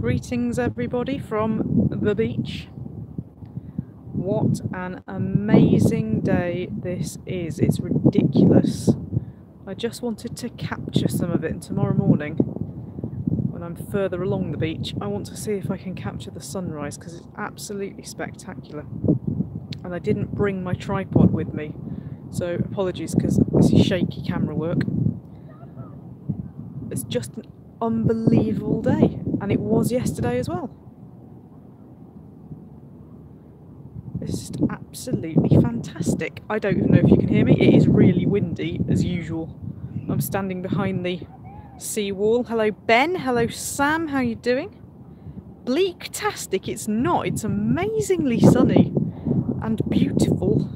Greetings everybody from the beach. What an amazing day this is. It's ridiculous. I just wanted to capture some of it, and tomorrow morning when I'm further along the beach I want to see if I can capture the sunrise because it's absolutely spectacular. And I didn't bring my tripod with me, so apologies because this is shaky camera work. It's just an unbelievable day, and it was yesterday as well. It's just absolutely fantastic. I don't even know if you can hear me. It is really windy as usual. I'm standing behind the seawall. Hello Ben, hello Sam, how you doing? Bleak-tastic it's not, it's amazingly sunny and beautiful.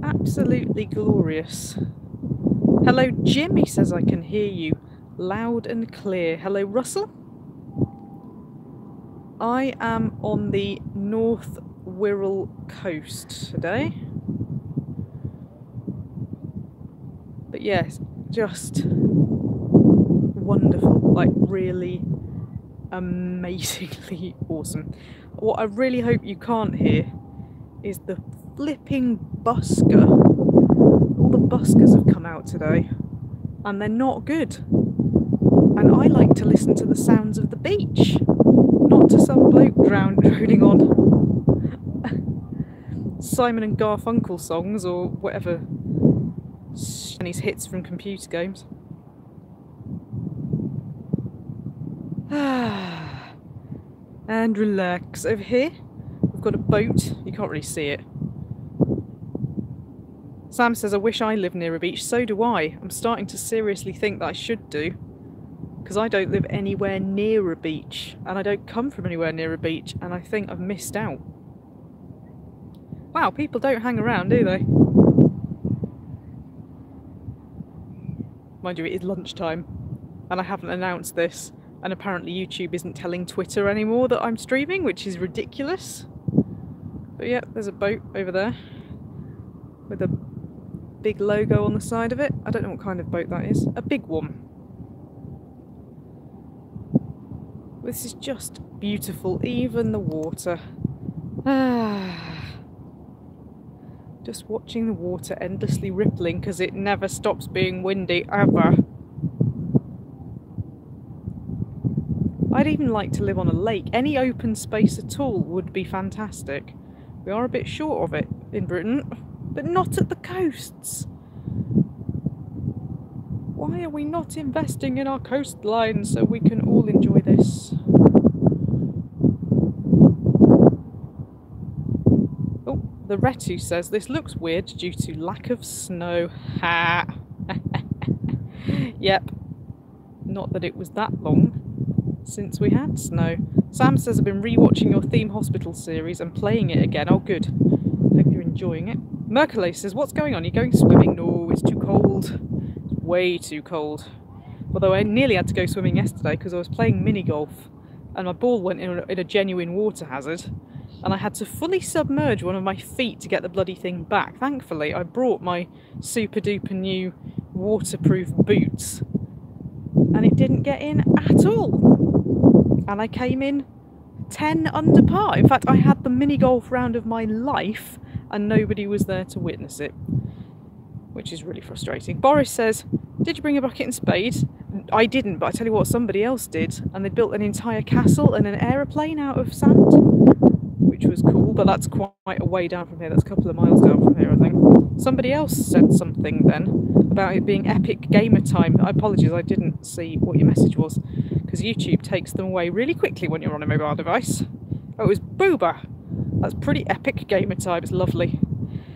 Absolutely glorious. Hello Jim, he says I can hear you loud and clear. Hello Russell. I am on the North Wirral coast today. But yes, just wonderful, like really amazingly awesome. What I really hope you can't hear is the flipping busker. All the buskers have come out today and they're not good. And I like to listen to the sounds of the beach, not to some bloke droning on Simon and Garfunkel songs or whatever, and his hits from computer games. And relax. Over here we've got a boat. You can't really see it. Sam says I wish I lived near a beach. So do I. I'm starting to seriously think that I should do, because I don't live anywhere near a beach and I don't come from anywhere near a beach, and I think I've missed out. Wow, people don't hang around, do they? Mind you, it is lunchtime and I haven't announced this, and apparently YouTube isn't telling Twitter anymore that I'm streaming, which is ridiculous. But yeah, there's a boat over there with a big logo on the side of it. I don't know what kind of boat that is. A big one. This is just beautiful, even the water. Just watching the water endlessly rippling because it never stops being windy, ever. I'd even like to live on a lake. Any open space at all would be fantastic. We are a bit short of it in Britain, but not at the coasts. Why are we not investing in our coastline so we can all enjoy this? Oh, the Retu says this looks weird due to lack of snow. Ha! Yep. Not that it was that long since we had snow. Sam says I've been rewatching your Theme Hospital series and playing it again. Oh good. Hope you're enjoying it. Merkele says, what's going on? You're going swimming? No, it's too cold. It's way too cold. Although I nearly had to go swimming yesterday because I was playing mini golf and my ball went in a genuine water hazard and I had to fully submerge one of my feet to get the bloody thing back. Thankfully I brought my super duper new waterproof boots and it didn't get in at all. And I came in 10 under par. In fact, I had the mini golf round of my life and nobody was there to witness it, which is really frustrating. Boris says, did you bring a bucket and spade? I didn't, but I tell you what, somebody else did, and they built an entire castle and an aeroplane out of sand, which was cool, but that's quite a way down from here. That's a couple of miles down from here, I think. Somebody else said something then about it being epic gamer time. I apologise, I didn't see what your message was, because YouTube takes them away really quickly when you're on a mobile device. Oh, it was Booba. That's pretty epic gamer time. It's lovely.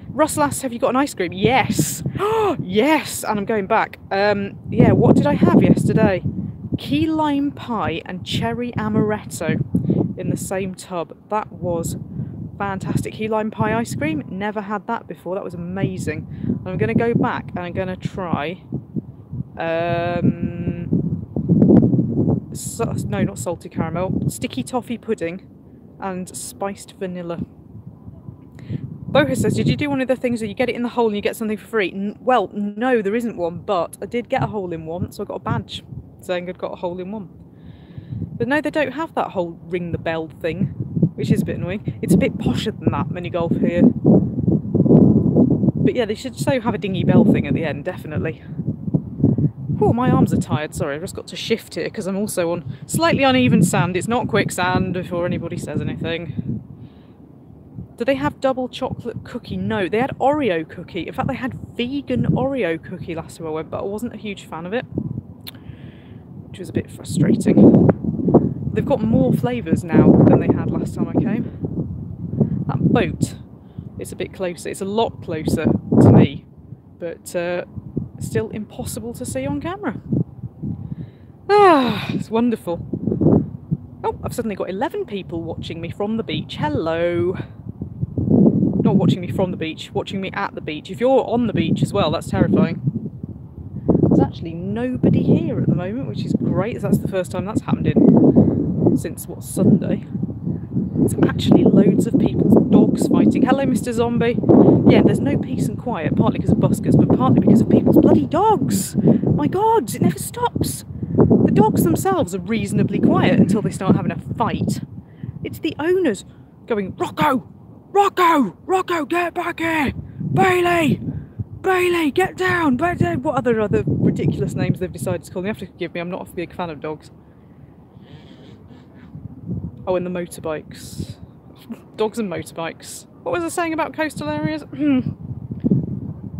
Russell asks, have you got an ice cream? Yes. Yes, and I'm going back. Yeah, what did I have yesterday? Key lime pie and cherry amaretto in the same tub. That was fantastic. Key lime pie ice cream. Never had that before. That was amazing. And I'm going to go back and I'm going to try no, not salty caramel, sticky toffee pudding and spiced vanilla. Boha says, did you do one of the things where you get it in the hole and you get something for free? Well, no, there isn't one, but I did get a hole in one, so I got a badge saying I'd got a hole in one. But no, they don't have that whole ring the bell thing, which is a bit annoying. It's a bit posher than that mini golf here. But yeah, they should so have a dingy bell thing at the end, definitely. Oh, my arms are tired, sorry, I've just got to shift here because I'm also on slightly uneven sand. It's not quicksand before anybody says anything. Do they have double chocolate cookie? No, they had Oreo cookie. In fact, they had vegan Oreo cookie last time I went, but I wasn't a huge fan of it, which was a bit frustrating. They've got more flavours now than they had last time I came. That boat is a bit closer. It's a lot closer to me, but still impossible to see on camera. Ah, it's wonderful. Oh, I've suddenly got 11 people watching me from the beach. Hello. Not watching me from the beach, watching me at the beach. If you're on the beach as well, that's terrifying. There's actually nobody here at the moment, which is great. That's the first time that's happened since, what, Sunday? There's actually loads of people's dogs fighting. Hello, Mr. Zombie. Yeah, there's no peace and quiet, partly because of buskers, but partly because of people's bloody dogs. My God, it never stops. The dogs themselves are reasonably quiet until they start having a fight. It's the owners going, Rocco! Rocco! Rocco, get back here! Bailey! Bailey, get down! Back down! What other ridiculous names they've decided to call me? You have to forgive me, I'm not a big fan of dogs. Oh, and the motorbikes. Dogs and motorbikes. What was I saying about coastal areas?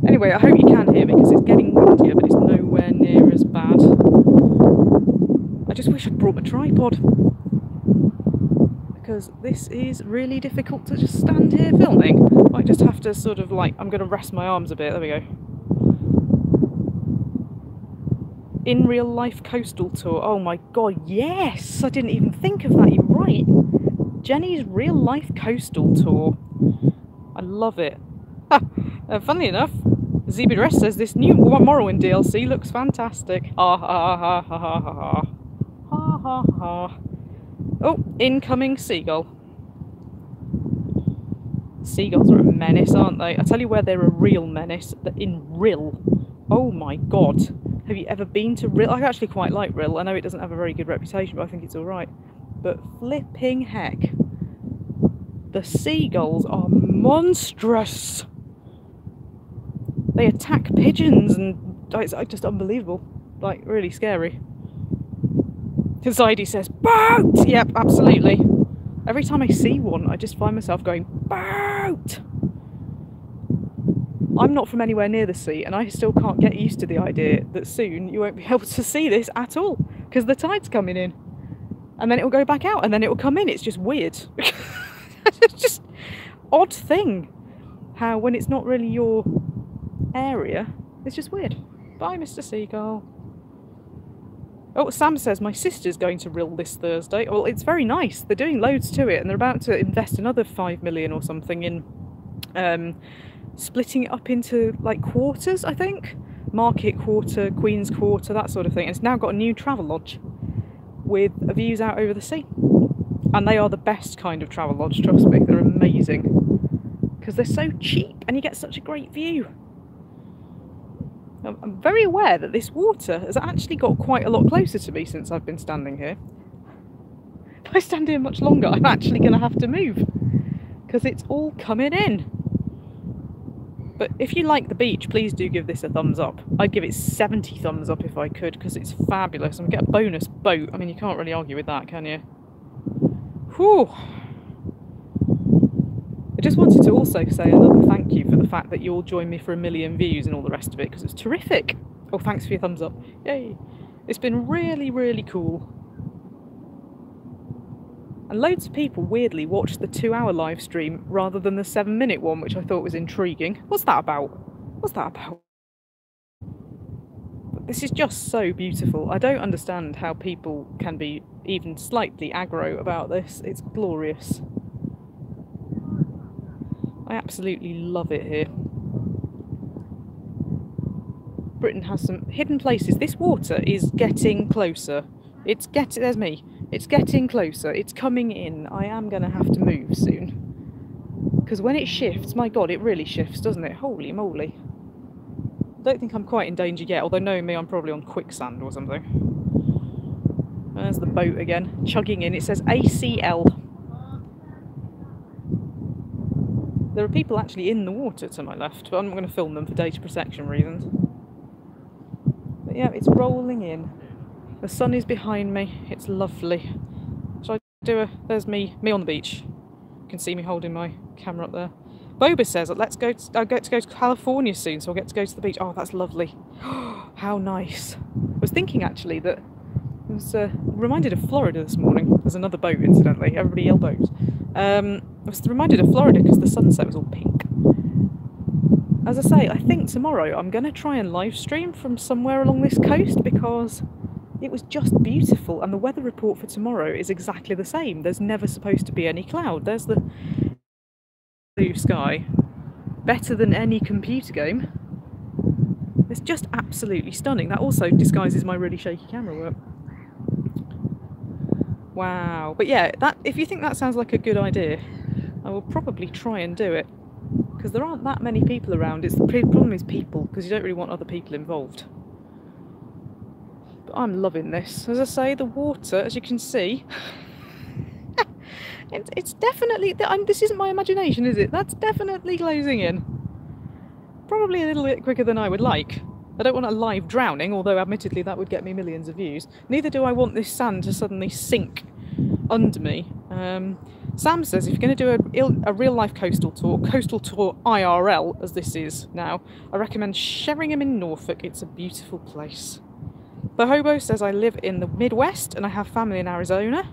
Anyway, I hope you can hear me because it's getting windier, but it's nowhere near as bad. I just wish I'd brought my tripod, because this is really difficult to just stand here filming. I just have to sort of like, I'm going to rest my arms a bit, there we go. In real life coastal tour, oh my God, yes! I didn't even think of that, you're right. Jenny's real life coastal tour. I love it. Funnily enough, Jennyverse says this new Morrowind DLC looks fantastic. Ha ha ha ha ha ha ha. Ha ha ha. Oh, incoming seagull. Seagulls are a menace, aren't they? I tell you where they're a real menace, in Wirral. Oh my God. Have you ever been to Wirral? I actually quite like Wirral. I know it doesn't have a very good reputation, but I think it's alright. But flipping heck. The seagulls are monstrous. They attack pigeons and it's just unbelievable. Like, really scary. Anxiety says, boat! Yep, absolutely. Every time I see one, I just find myself going, boat! I'm not from anywhere near the sea, and I still can't get used to the idea that soon you won't be able to see this at all, because the tide's coming in. And then it'll go back out, and then it'll come in. It's just weird. It's just odd thing, how when it's not really your area, it's just weird. Bye, Mr. Seagull. Oh, Sam says, my sister's going to Wirral this Thursday. Well, it's very nice. They're doing loads to it, and they're about to invest another 5 million or something in splitting it up into, like, quarters, I think. Market Quarter, Queen's Quarter, that sort of thing. And it's now got a new travel lodge with views out over the sea. And they are the best kind of travel lodge, trust me. They're amazing. Because they're so cheap, and you get such a great view. I'm very aware that this water has actually got quite a lot closer to me since I've been standing here. If I stand here much longer, I'm actually going to have to move, because it's all coming in. But if you like the beach, please do give this a thumbs up. I'd give it 70 thumbs up if I could, because it's fabulous. And we get a bonus boat. I mean, you can't really argue with that, can you? Whew. I just wanted to also say another thank you for the fact that you all joined me for 1 million views and all the rest of it, because it's terrific. Oh, thanks for your thumbs up. Yay. It's been really, really cool. And loads of people weirdly watched the 2-hour live stream rather than the 7-minute one, which I thought was intriguing. What's that about? What's that about? This is just so beautiful. I don't understand how people can be even slightly aggro about this. It's glorious. I absolutely love it here. Britain has some hidden places. This water is getting closer. There's me. It's getting closer. It's coming in. I am going to have to move soon. Because when it shifts, my god, it really shifts, doesn't it? Holy moly. I don't think I'm quite in danger yet, although knowing me, I'm probably on quicksand or something. There's the boat again, chugging in. It says ACL. There are people actually in the water to my left, but I'm not going to film them for data protection reasons. But yeah, it's rolling in. The sun is behind me. It's lovely. Shall I do a... There's me on the beach. You can see me holding my camera up there. Boba says, let's go to, I get to go to California soon, so I'll get to go to the beach. Oh, that's lovely. How nice. I was thinking actually that I was reminded of Florida this morning. There's another boat, incidentally. Everybody yell boats. I was reminded of Florida because the sunset was all pink. As I say, I think tomorrow I'm going to try and live stream from somewhere along this coast because it was just beautiful, and the weather report for tomorrow is exactly the same. There's never supposed to be any cloud. There's the blue sky. Better than any computer game. It's just absolutely stunning. That also disguises my really shaky camera work. Wow. But yeah, if you think that sounds like a good idea, I will probably try and do it. Because there aren't that many people around. The problem is people, because you don't really want other people involved. But I'm loving this. As I say, the water, as you can see, it's definitely... this isn't my imagination, is it? That's definitely closing in. Probably a little bit quicker than I would like. I don't want a live drowning, although admittedly that would get me millions of views. Neither do I want this sand to suddenly sink under me. Sam says if you're going to do a real-life coastal tour IRL, as this is now, I recommend Sheringham in Norfolk. It's a beautiful place. The Hobo says I live in the Midwest and I have family in Arizona.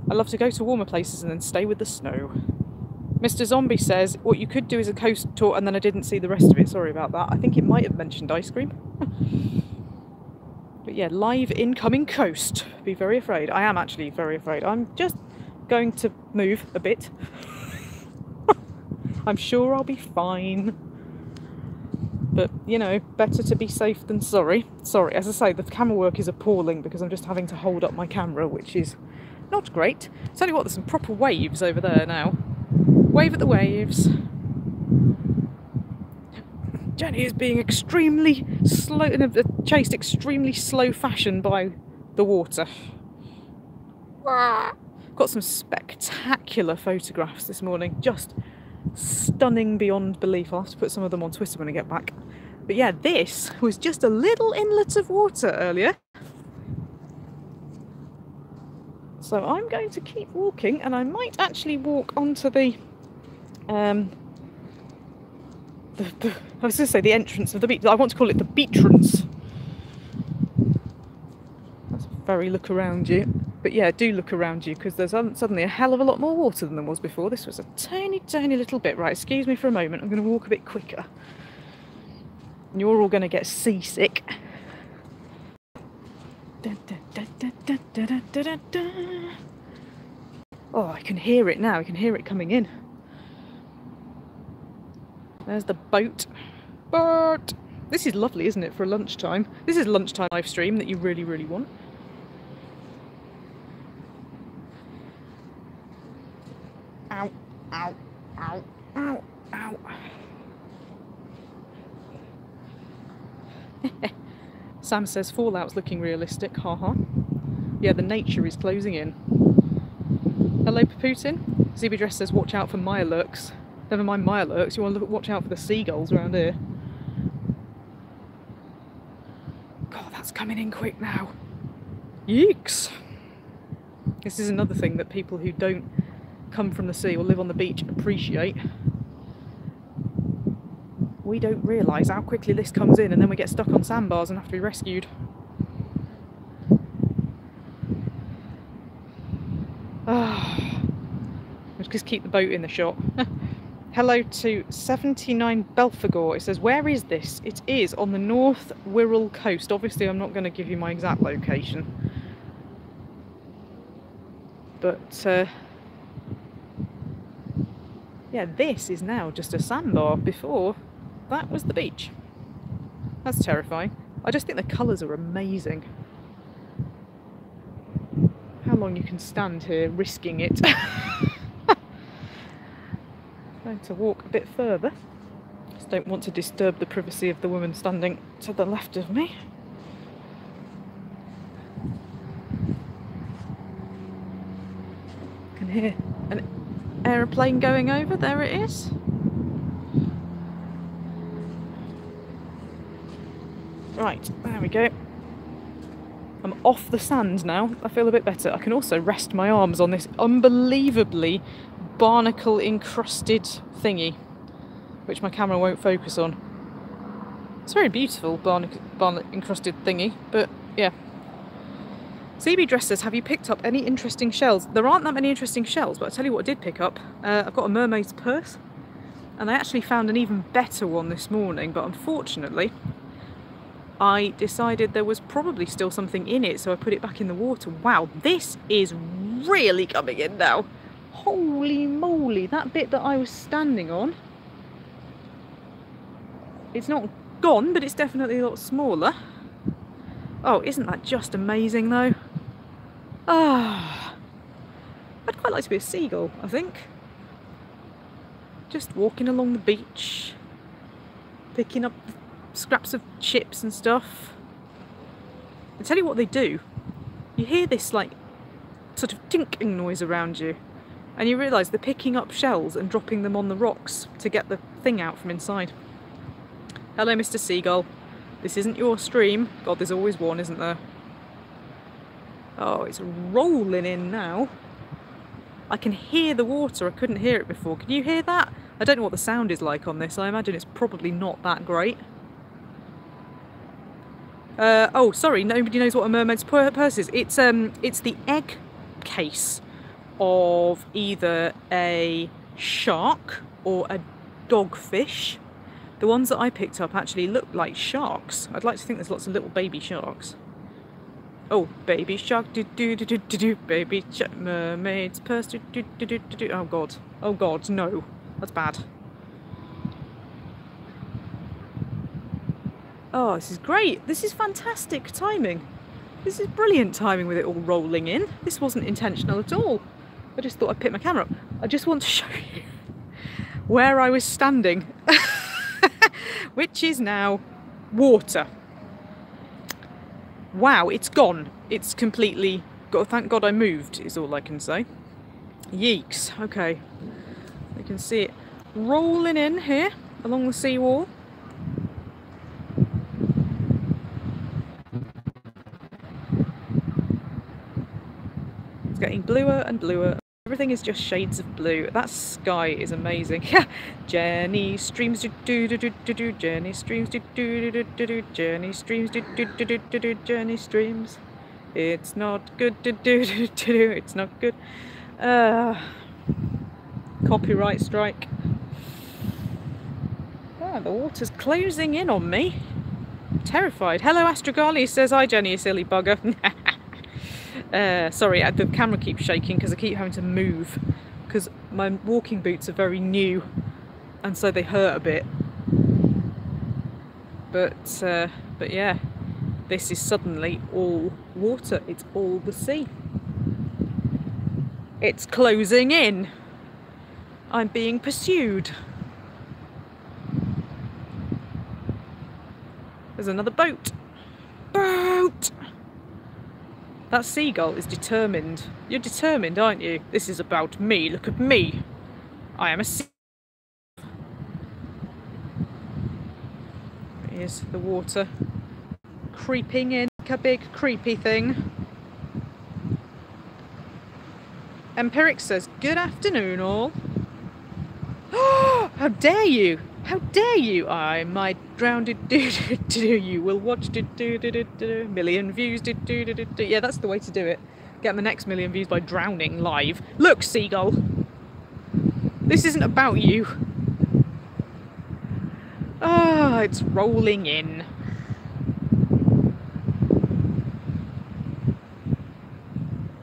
I love to go to warmer places and then stay with the snow. Mr. Zombie says what you could do is a coast tour, and then I didn't see the rest of it. Sorry about that. I think it might have mentioned ice cream. But yeah, live incoming coast. Be very afraid. I am actually very afraid. I'm just going to move a bit. I'm sure I'll be fine. But, you know, better to be safe than sorry. Sorry, as I say, the camera work is appalling because I'm just having to hold up my camera, which is not great. Tell you what, there's some proper waves over there now. Wave at the waves. Jenny is being extremely slow, in a chased extremely slow fashion by the water. Got some spectacular photographs this morning, just stunning beyond belief. I'll have to put some of them on Twitter when I get back. But yeah, this was just a little inlet of water earlier. So I'm going to keep walking, and I might actually walk onto the I was going to say the entrance of the beach. I want to call it the beatrance. That's a very look around you. But yeah, do look around you, because there's suddenly a hell of a lot more water than there was before. This was a tiny, tiny little bit. Right, excuse me for a moment. I'm going to walk a bit quicker. And you're all going to get seasick. Oh, I can hear it now. I can hear it coming in. There's the boat. But this is lovely, isn't it, for lunchtime? This is lunchtime live stream that you really, really want. Ow, ow, ow, ow, ow. Sam says Fallout's looking realistic, haha. Yeah, the nature is closing in. Hello, Putin. ZBDress says watch out for Mirelurks. Never mind Mirelurks, you want to watch out for the seagulls around here. God, that's coming in quick now. Yeeks! This is another thing that people who don't come from the sea or live on the beach appreciate. We don't realise how quickly this comes in, and then we get stuck on sandbars and have to be rescued. Let's just keep the boat in the shot. Hello to 79 Belphegor. It says, where is this? It is on the North Wirral coast. Obviously, I'm not going to give you my exact location. But, yeah, this is now just a sandbar. Before, that was the beach. That's terrifying. I just think the colours are amazing. How long you can stand here risking it. going to walk a bit further. Just don't want to disturb the privacy of the woman standing to the left of me. I can hear an aeroplane going over. There it is. Right, there we go. I'm off the sand now. I feel a bit better. I can also rest my arms on this unbelievably barnacle encrusted thingy, which my camera won't focus on. It's a very beautiful barnacle encrusted thingy, but yeah. CB Dress says, have you picked up any interesting shells? There aren't that many interesting shells, but I'll tell you what I did pick up. I've got a mermaid's purse, and I actually found an even better one this morning, but unfortunately I decided there was probably still something in it, so I put it back in the water. Wow, this is really coming in now. Holy moly, that bit that I was standing on, it's not gone, but it's definitely a lot smaller. Oh, isn't that just amazing though? Ah, I'd quite like to be a seagull, I think. Just walking along the beach, picking up scraps of chips and stuff. I tell you what they do. You hear this like sort of tinkling noise around you, and you realise they're picking up shells and dropping them on the rocks to get the thing out from inside. Hello, Mr. Seagull. This isn't your stream. God, there's always one, isn't there? Oh, it's rolling in now. I can hear the water. I couldn't hear it before. Can you hear that? I don't know what the sound is like on this. I imagine it's probably not that great. Oh, sorry, nobody knows what a mermaid's purse is. It's the egg case of either a shark or a dogfish. The ones that I picked up actually look like sharks. I'd like to think there's lots of little baby sharks. Oh, baby shark, do do do do do do, baby mermaid's purse, do do do do do do. Oh god, no, that's bad. Oh, this is great. This is fantastic timing. This is brilliant timing with it all rolling in. This wasn't intentional at all. I just thought I'd pick my camera up. I just want to show you where I was standing, which is now water. Wow, it's gone. It's completely gone. Thank God I moved, is all I can say. Yeeks. Okay. You can see it rolling in here along the seawall. Getting bluer and bluer. Everything is just shades of blue. That sky is amazing. Jenny streams do do do do do do. Jenny streams do do do do do. Jenny streams do do do do do do. Jenny streams. It's not good to do do do. It's not good. Copyright strike. Ah, the water's closing in on me. I'm terrified. Hello, Astrogali says, hi Jenny, you silly bugger. Sorry, the camera keeps shaking because I keep having to move because my walking boots are very new and so they hurt a bit. But yeah, this is suddenly all water. It's all the sea. It's closing in. I'm being pursued. There's another boat. Boat! That seagull is determined. You're determined, aren't you? This is about me. Look at me. I am a seagull. Here's the water creeping in like a big creepy thing. Empiric says, good afternoon all. How dare you! How dare you! I might drown you will watch million views yeah, that's the way to do it. Get the next million views by drowning live. Look, seagull! This isn't about you. Ah, it's rolling in.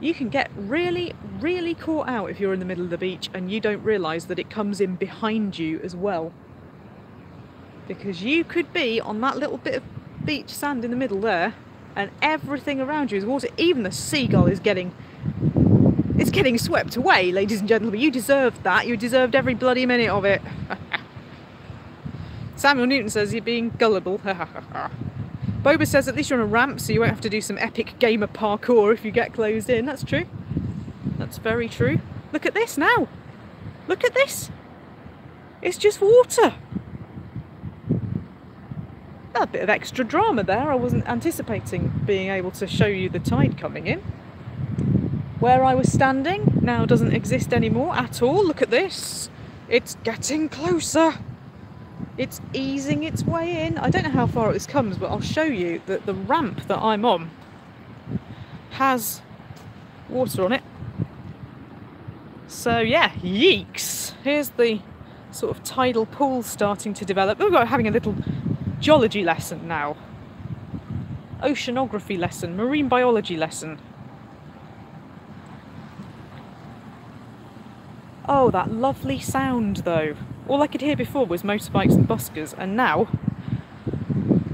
You can get really, really caught out if you're in the middle of the beach and you don't realise that it comes in behind you as well. Because you could be on that little bit of beach sand in the middle there and everything around you is water. Even the seagull is getting getting swept away, ladies and gentlemen. You deserved that. You deserved every bloody minute of it. Samuel Newton says you're being gullible. Boba says at least you're on a ramp, so you won't have to do some epic gamer parkour if you get closed in. That's true. That's very true. Look at this now. Look at this. It's just water. A bit of extra drama there. I wasn't anticipating being able to show you the tide coming in. Where I was standing now doesn't exist anymore at all. Look at this. It's getting closer. It's easing its way in. I don't know how far this comes, but I'll show you that the ramp that I'm on has water on it. So yeah, yeeks. Here's the sort of tidal pool starting to develop. We're having a little geology lesson now. Oceanography lesson, marine biology lesson. Oh, that lovely sound though. All I could hear before was motorbikes and buskers, and now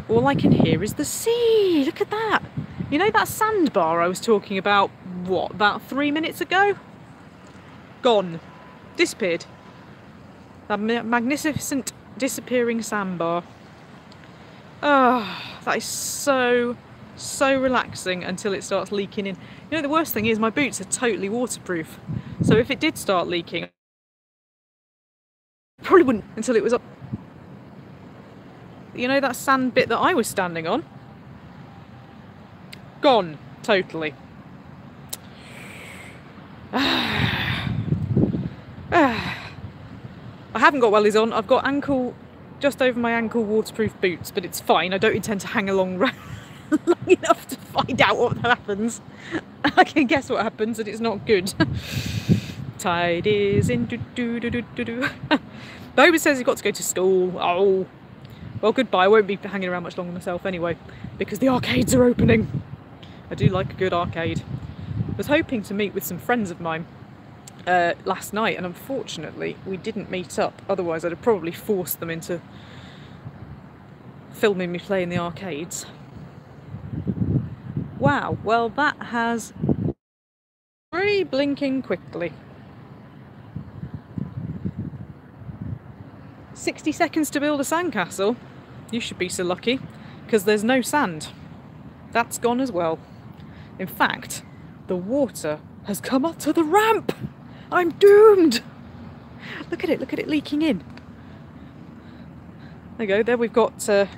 all I can hear is the sea. Look at that. You know that sandbar I was talking about, what, about 3 minutes ago? Gone. Disappeared. That magnificent disappearing sandbar. Oh, that is so relaxing until it starts leaking in. You know, the worst thing is my boots are totally waterproof. So if it did start leaking, I probably wouldn't until it was up. You know that sand bit that I was standing on? Gone. Totally. I haven't got wellies on. I've got just over my ankle waterproof boots, but it's fine. I don't intend to hang along long enough to find out what happens. I can guess what happens, and it's not good. Tide is in. Boba says he's got to go to school. Oh, well, goodbye. I won't be hanging around much longer myself anyway, because the arcades are opening. I do like a good arcade. I was hoping to meet with some friends of mine last night, and unfortunately we didn't meet up. Otherwise I'd have probably forced them into filming me play in the arcades. Wow, well that has really blinking quickly. 60 seconds to build a sandcastle. You should be so lucky, because there's no sand. That's gone as well. In fact, the water has come up to the ramp. I'm doomed! Look at it leaking in. There you go, there we've got a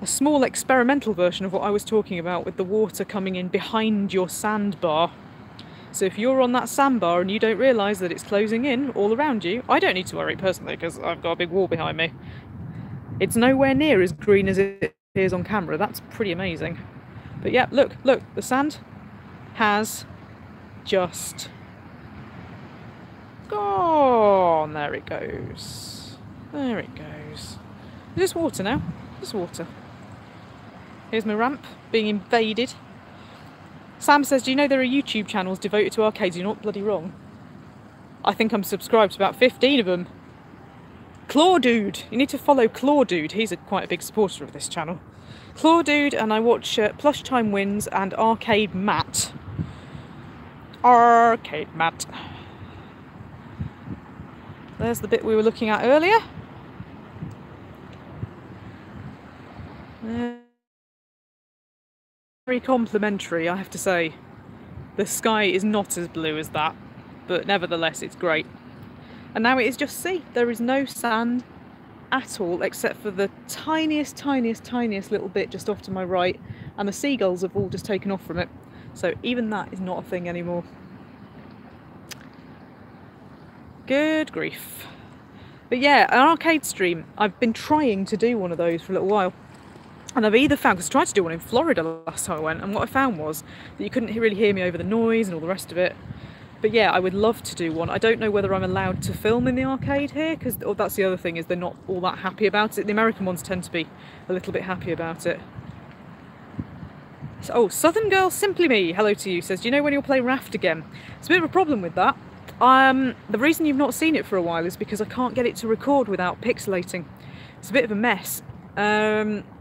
small experimental version of what I was talking about, with the water coming in behind your sandbar. So if you're on that sandbar and you don't realise that it's closing in all around you, I don't need to worry personally because I've got a big wall behind me. It's nowhere near as green as it appears on camera. That's pretty amazing. But yeah, look, the sand has just gone. There it goes. There it goes. Just water now. Just water. Here's my ramp being invaded. Sam says, do you know there are YouTube channels devoted to arcades? You're not bloody wrong. I think I'm subscribed to about 15 of them. Clawdude. You need to follow Clawdude. He's quite a big supporter of this channel. Clawdude, and I watch Plush Time Wins and Arcade Matt. Arcade Matt. There's the bit we were looking at earlier. Very complimentary, I have to say. The sky is not as blue as that, but nevertheless it's great. And now it is just sea. There is no sand at all, except for the tiniest little bit just off to my right, and the seagulls have all just taken off from it. So even that is not a thing anymore. Good grief. But yeah, an arcade stream. I've been trying to do one of those for a little while. And I've either found, because I tried to do one in Florida last time I went, and what I found was that you couldn't really hear me over the noise and all the rest of it. But yeah, I would love to do one. I don't know whether I'm allowed to film in the arcade here, because that's the other thing, is they're not all that happy about it. The American ones tend to be a little bit happy about it. So, oh, Southern Girl Simply Me, hello to you, says, do you know when you'll play Raft again? It's a bit of a problem with that. The reason you've not seen it for a while is because I can't get it to record without pixelating. It's a bit of a mess.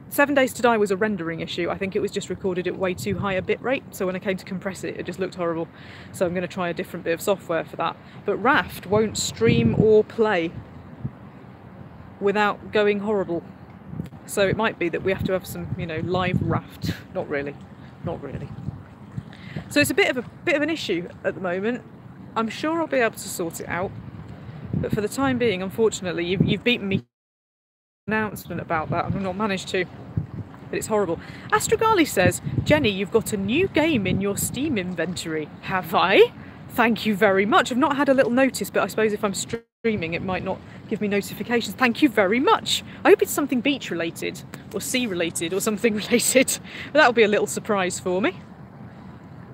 7 Days to Die was a rendering issue. I think it was just recorded at way too high a bit rate, so when I came to compress it, it just looked horrible. So I'm going to try a different bit of software for that. But Raft won't stream or play without going horrible. So it might be that we have to have some, you know, live Raft. Not really. Not really. So it's a bit of an issue at the moment. I'm sure I'll be able to sort it out. But for the time being, unfortunately, you've beaten me to an announcement about that. I've not managed to. But it's horrible. Astrogali says, Jenny, you've got a new game in your Steam inventory. Have I? Thank you very much. I've not had a little notice, but I suppose if I'm streaming, it might not give me notifications. Thank you very much. I hope it's something beach related or sea related or something related. But that'll be a little surprise for me.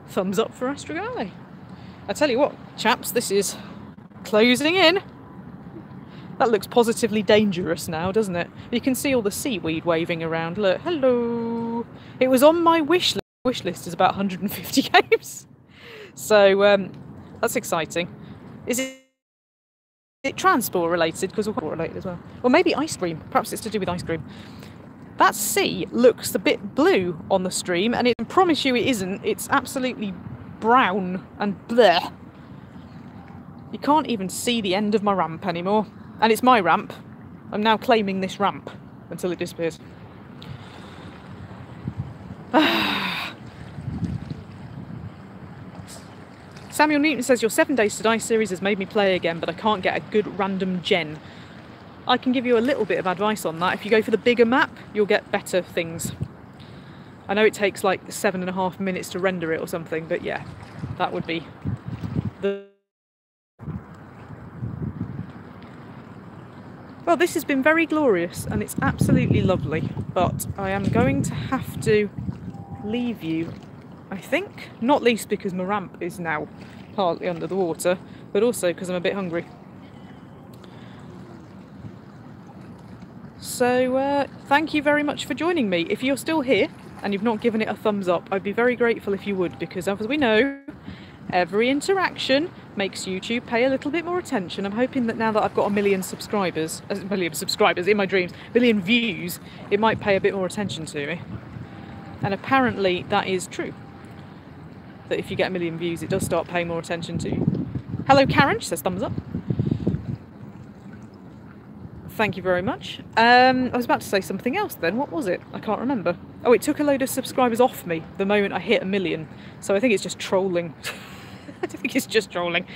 Thumbs up for Astrogali. I tell you what, chaps, this is closing in. That looks positively dangerous now, doesn't it? You can see all the seaweed waving around. Look, hello. It was on my wish list. Wish list is about 150 games. So that's exciting. Is it transport related? Because we're related as well. Or maybe ice cream. Perhaps it's to do with ice cream. That sea looks a bit blue on the stream, and I promise you it isn't. It's absolutely brown and bleh. You can't even see the end of my ramp anymore. And it's my ramp. I'm now claiming this ramp until it disappears. Samuel Newton says, your 7 Days to Die series has made me play again, but I can't get a good random gen. I can give you a little bit of advice on that. If you go for the bigger map, you'll get better things. I know it takes like 7.5 minutes to render it or something, but yeah, that would be the... Well, this has been very glorious and it's absolutely lovely, but I am going to have to leave you, I think. Not least because my ramp is now partly under the water, but also because I'm a bit hungry. So thank you very much for joining me. If you're still here and you've not given it a thumbs up, I'd be very grateful if you would, because as we know, every interaction makes YouTube pay a little bit more attention. I'm hoping that now that I've got a million subscribers in my dreams, million views, it might pay a bit more attention to me. And apparently that is true. That if you get a million views, it does start paying more attention to you. Hello Karen, she says thumbs up. Thank you very much. I was about to say something else then. What was it? I can't remember. Oh, it took a load of subscribers off me the moment I hit a million. So I think it's just trolling. I think it's just trolling.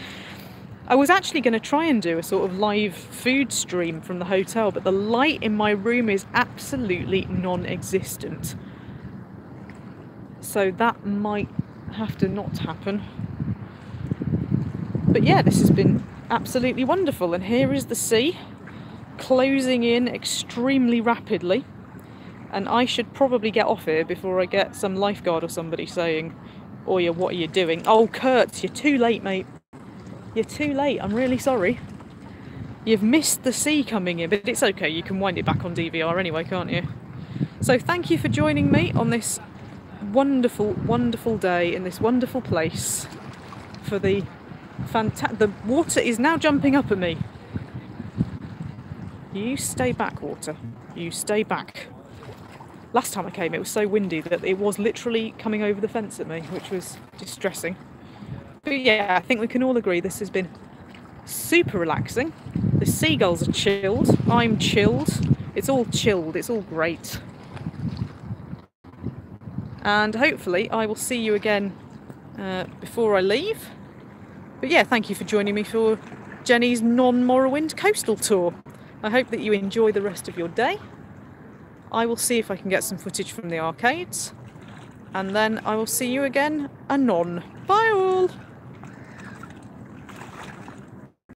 I was actually going to try and do a sort of live food stream from the hotel, but the light in my room is absolutely non-existent. So that might have to not happen. But yeah, this has been absolutely wonderful. And here is the sea, closing in extremely rapidly. And I should probably get off here before I get some lifeguard or somebody saying, oh yeah, what are you doing? Oh, Kurt, you're too late, mate. You're too late. I'm really sorry. You've missed the sea coming in, but it's okay. You can wind it back on DVR anyway, can't you? So thank you for joining me on this wonderful, wonderful day in this wonderful place. For the water is now jumping up at me. You stay back, water. You stay back. Last time I came, it was so windy that it was literally coming over the fence at me, which was distressing. But yeah, I think we can all agree this has been super relaxing. The seagulls are chilled. I'm chilled. It's all chilled. It's all great. And hopefully I will see you again before I leave. But yeah, thank you for joining me for Jenny's non-Morrowind coastal tour. I hope that you enjoy the rest of your day. I will see if I can get some footage from the arcades, and then I will see you again anon. Bye all!